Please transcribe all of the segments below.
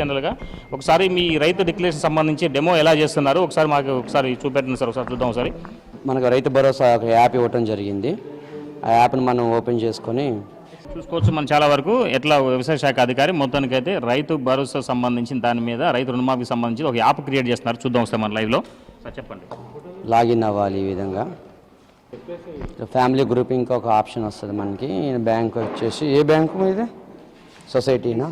జనరల్గా ఒకసారి మీ రైతు డిక్లరేషన్ సంబంధించి డెమో ఎలా చేస్తున్నారు ఒకసారి మాకు చూపెట్టండి సార్. ఒకసారి చూద్దాం. ఒకసారి మనకు రైతు భరోసా ఒక యాప్ ఇవ్వటం జరిగింది. ఆ యాప్ని మనం ఓపెన్ చేసుకొని చూసుకోవచ్చు. మనం చాలా వరకు ఎట్లా వ్యవసాయ శాఖ అధికారి మొత్తానికైతే రైతు భరోసా సంబంధించిన దాని మీద రైతు రుణమాఫీకి సంబంధించి ఒక యాప్ క్రియేట్ చేస్తున్నారు. చూద్దాం సార్ మన లైవ్లో. సార్ చెప్పండి. లాగిన్ అవ్వాలి. ఈ విధంగా ఫ్యామిలీ గ్రూపింగ్ ఒక ఆప్షన్ వస్తుంది మనకి. బ్యాంక్ వచ్చేసి ఏ బ్యాంకు ఇది? సొసైటీనా?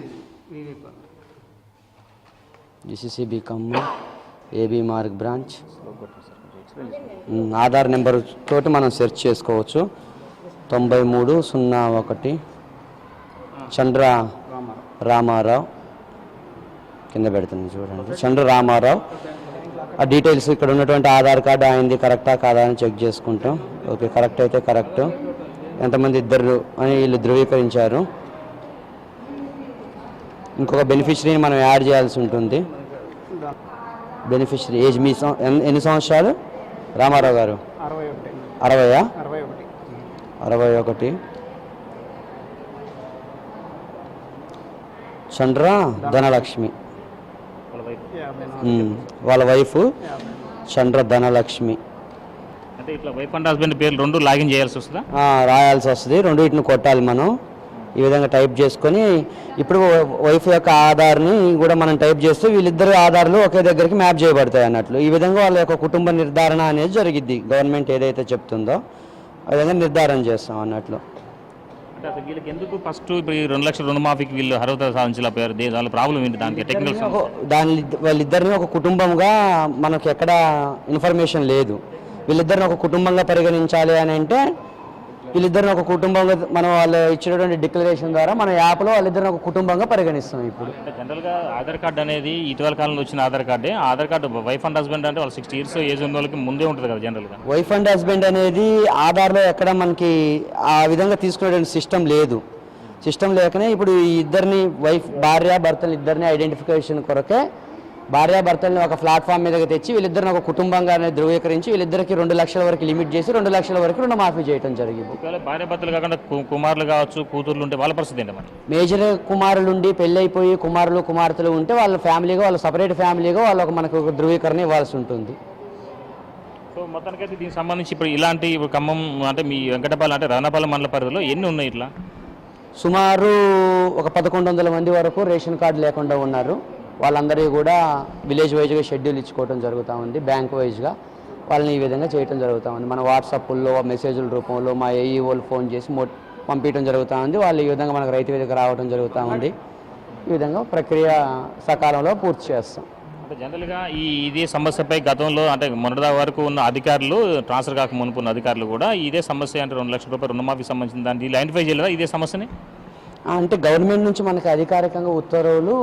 జిసిసిబి కమ్మ AB Marg branch. Aadhaar number తోటి మనం సెర్చ్ చేసుకోవచ్చు. 9301 చంద్ర రామారావు కింద పెడుతుంది చూడండి. చంద్ర రామారావు. ఆ డీటెయిల్స్ ఇక్కడ ఉన్నటువంటి ఆధార్ కార్డు ఆయనది కరెక్టా కాదా అని చెక్ చేసుకుంటాం. ఓకే, కరెక్ట్ అయితే కరెక్ట్. ఎంతమంది? 2 అని వీళ్ళు ధృవీకరించారు. ఇంకొక బెనిఫిషరీని మనం యాడ్ చేయాల్సి ఉంటుంది. బెనిఫిషరీ ఏజ్ మీ ఎన్ని సంవత్సరాలు రామారావు గారు? 61. చంద్ర ధనలక్ష్మి వాళ్ళ వైఫ్ చంద్ర ధనలక్ష్మి. అంటే ఇట్లా వైఫ్ అండ్ హస్బెండ్ పేర్లు 2 లాగిన్ చేయాల్సి వస్తుందా? రాయాల్సి వస్తుంది. 2 వీటిని కొట్టాలి మనం. ఈ విధంగా టైప్ చేసుకొని ఇప్పుడు వైఫ్ యొక్క ఆధార్ని కూడా మనం టైప్ చేస్తే వీళ్ళిద్దరు ఆధార్లు ఒకే దగ్గరికి మ్యాప్ చేయబడతాయి అన్నట్లు. ఈ విధంగా వాళ్ళ యొక్క కుటుంబ నిర్ధారణ అనేది జరిగిద్ది. గవర్నమెంట్ ఏదైతే చెప్తుందో ఆ విధంగా నిర్ధారణ చేస్తాం అన్నట్లు. అంటే అసలు వీళ్ళకి ఎందుకు ఫస్ట్ ఇప్పుడు 2 లక్షల రుణమాఫీకి వీళ్ళు అర్హత సాధించలేకపోయారు? దాని ప్రాబ్లం ఏంటి? దానికి టెక్నికల్ వాళ్ళిద్దరిని ఒక కుటుంబంగా మనకు ఎక్కడ ఇన్ఫర్మేషన్ లేదు. వీళ్ళిద్దరిని ఒక కుటుంబంగా పరిగణించాలి అని అంటే వీళ్ళిద్దరిని ఒక కుటుంబంగా మనం వాళ్ళు ఇచ్చినటువంటి డిక్లరేషన్ ద్వారా మన యాప్లో వాళ్ళిద్దరిని ఒక కుటుంబంగా పరిగణిస్తాం. ఇప్పుడు జనరల్గా ఆధార్ కార్డు అనేది ఇటీవల కాలంలో వచ్చిన ఆధార్ కార్డే. Aadhaar card wife and husband అంటే వాళ్ళు 60 years ఏజ్ ఉన్న వాళ్ళకి ముందే ఉంటుంది కదా జనరల్గా. వైఫ్ అండ్ హస్బెండ్ అనేది ఆధార్లో ఎక్కడ మనకి ఆ విధంగా తీసుకునేటువంటి సిస్టమ్ లేదు. సిస్టమ్ లేకనే ఇప్పుడు ఈ ఇద్దరిని భార్యాభర్తలు ఇద్దరిని ఐడెంటిఫికేషన్ కొరకే భార్యాభర్తల్ని ఒక ప్లాట్ఫామ్ మీదకి తెచ్చి వీళ్ళిద్దరిని ఒక కుటుంబంగా ధృవీకరించి వీళ్ళిద్దరికి 2 లక్షల వరకు లిమిట్ చేసి 2 లక్షల వరకు రుణమాఫీ చేయడం జరిగింది. భార్యాభర్తలు కాకుండా కుమారులు కావచ్చు, కూతుర్లు ఉంటే వాళ్ళ పరిస్థితి ఏంటి? మేజర్ కుమారులు ఉండి పెళ్ళి అయిపోయి కుమారులు కుమార్తెలు ఉంటే వాళ్ళ ఫ్యామిలీగా వాళ్ళ సపరేట్ ఫ్యామిలీగా వాళ్ళకు మనకు ఒక ధృవీకరణ ఇవ్వాల్సి ఉంటుంది. సో మొత్తానికైతే దీనికి సంబంధించి ఇప్పుడు ఇలాంటి ఖమ్మం అంటే మీ వెంకటపాలెం అంటే రాణాపాలెం మండల పరిధిలో ఎన్ని ఉన్నాయి? ఇట్లా సుమారు ఒక 1100 మంది వరకు రేషన్ కార్డు లేకుండా ఉన్నారు. వాళ్ళందరికీ కూడా విలేజ్ వైజ్గా షెడ్యూల్ ఇచ్చుకోవడం జరుగుతూ ఉంది. బ్యాంక్ వైజ్గా వాళ్ళని ఈ విధంగా చేయడం జరుగుతూ ఉంది. మన వాట్సాప్లో మెసేజ్ల రూపంలో మా ఏఈఓలు ఫోన్ చేసి పంపించడం జరుగుతూ ఉంది. వాళ్ళు ఈ విధంగా మనకు రైతు వేదిక రావడం జరుగుతూ ఉంది. ఈ విధంగా ప్రక్రియ సకాలంలో పూర్తి చేస్తాం. అంటే జనరల్గా ఇదే సమస్యపై గతంలో అంటే మొన్నటి వరకు ఉన్న అధికారులు ట్రాన్స్ఫర్ కాక మునుపు ఉన్న అధికారులు కూడా ఇదే సమస్య అంటే 2 లక్షల రూపాయలు రుణమాఫీ సంబంధించిన దాన్ని ఐడెంటిఫై చేయలేదా ఇదే సమస్యని? అంటే గవర్నమెంట్ నుంచి మనకి అధికారికంగా ఉత్తర్వులు